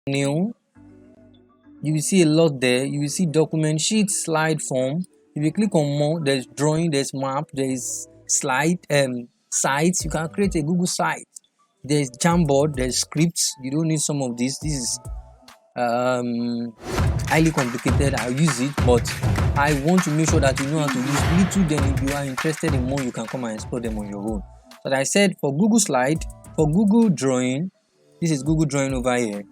new, you will see a lot there. You will see document, sheet, slide, form. If you click on more, there's drawing, there's map, there's slide, sites. You can create a Google site. There's Jamboard, there's scripts. You don't need some of this. This is highly complicated. I'll use it, but I want to make sure that you know how to use little. Then if you are interested in more, you can come and explore them on your own. But I said for Google slide, for Google drawing, this is Google drawing over here.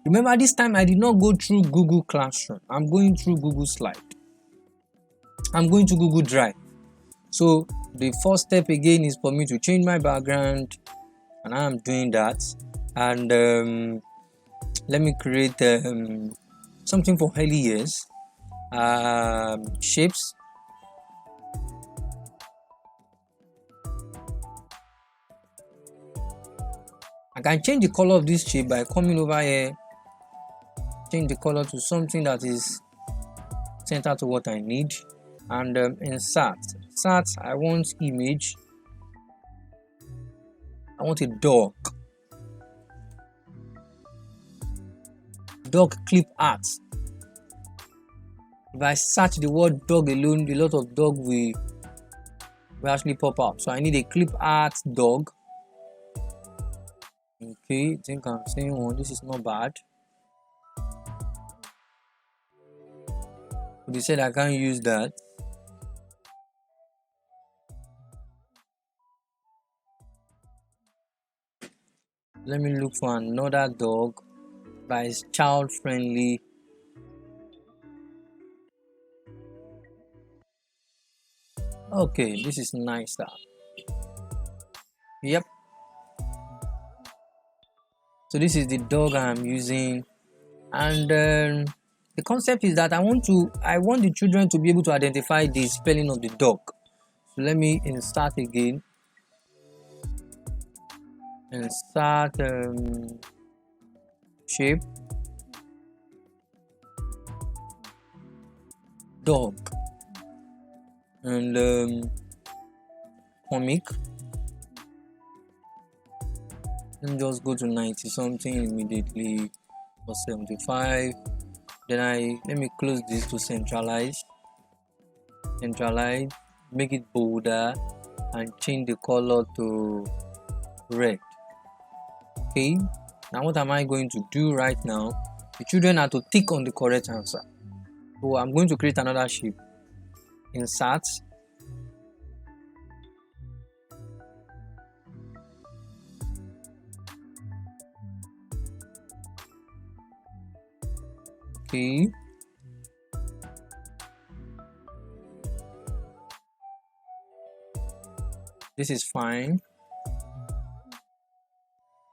Remember, this time I did not go through Google Classroom. I'm going through Google Slide. I'm going to Google Drive. So the first step again is for me to change my background, and I'm doing that. And let me create something for early years. Shapes. I can change the color of this shape by coming over here, change the color to something that is centered to what I need, and insert. I want image. I want a dog clip art. If I search the word dog alone, a lot of dog will actually pop up. So I need a clip art dog. Okay, I think I'm saying one. This is not bad. They said I can't use that. Let me look for another dog that is child friendly. Okay, this is nice. Yep. So this is the dog I'm using, and the concept is that I want the children to be able to identify the spelling of the dog. So let me insert again. Insert shape, dog, and comic. Let me just go to 90 something immediately, or 75. Then let me close this to centralize, make it bolder, and change the color to red. Okay, now what am I going to do right now? The children are to tick on the correct answer. So I'm going to create another shape. Insert. Okay. This is fine.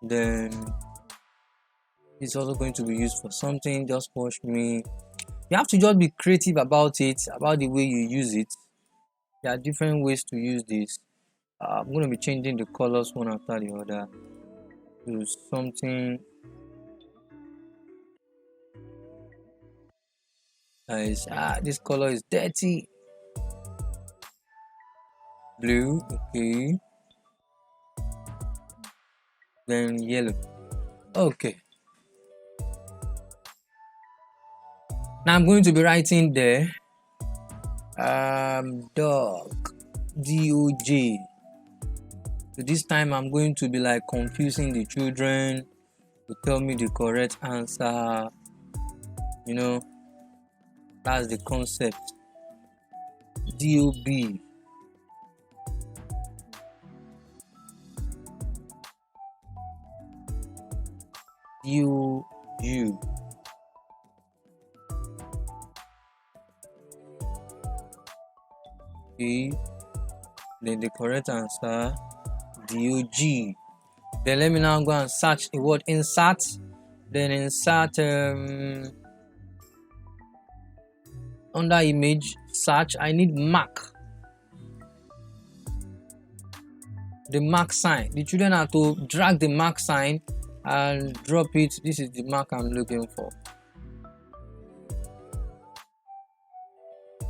Then it's also going to be used for something. Just watch me. You have to just be creative about it, about the way you use it. There are different ways to use this. I'm going to be changing the colors one after the other to something that is, this color is dirty. Blue, okay. Then yellow. Okay. Now I'm going to be writing there dog, D-O-G. So this time I'm going to be like confusing the children to tell me the correct answer. You know, that's the concept. D-O-B. D-O-U. Okay. Then the correct answer, D-O-G. Then let me now go and search the word insert. Then insert under image search. I need mark. The mark sign. The children have to drag the mark sign and drop it. This is the mark I'm looking for.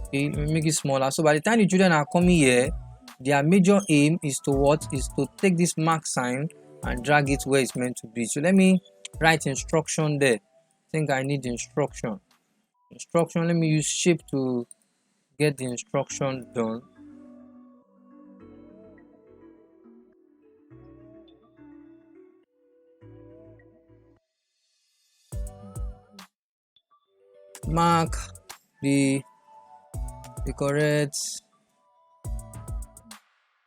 Okay, let me make it smaller. So by the time the children are coming here, their major aim is to what? Is to take this mark sign and drag it where it's meant to be. So let me write instruction there. think I need instruction. Let me use shape to get the instruction done. Mark the correct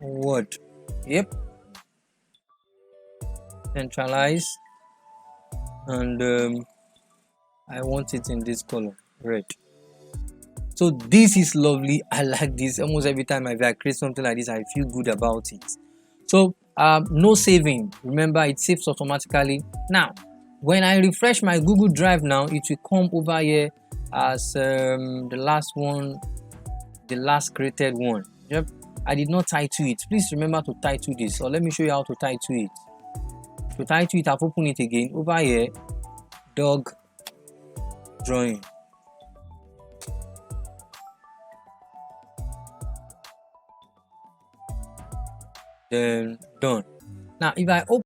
word. Yep. Centralize, and I want it in this color, red. So this is lovely. I like this. Almost every time I create something like this, I feel good about it. So no saving. Remember, it saves automatically. Now when I refresh my Google Drive now, it will come over here as the last created one. Yep. I did not title it. Please remember to title this, or let me show you how to title it. To title it, I've opened it again. Over here, dog drawing. Then done. Now if I open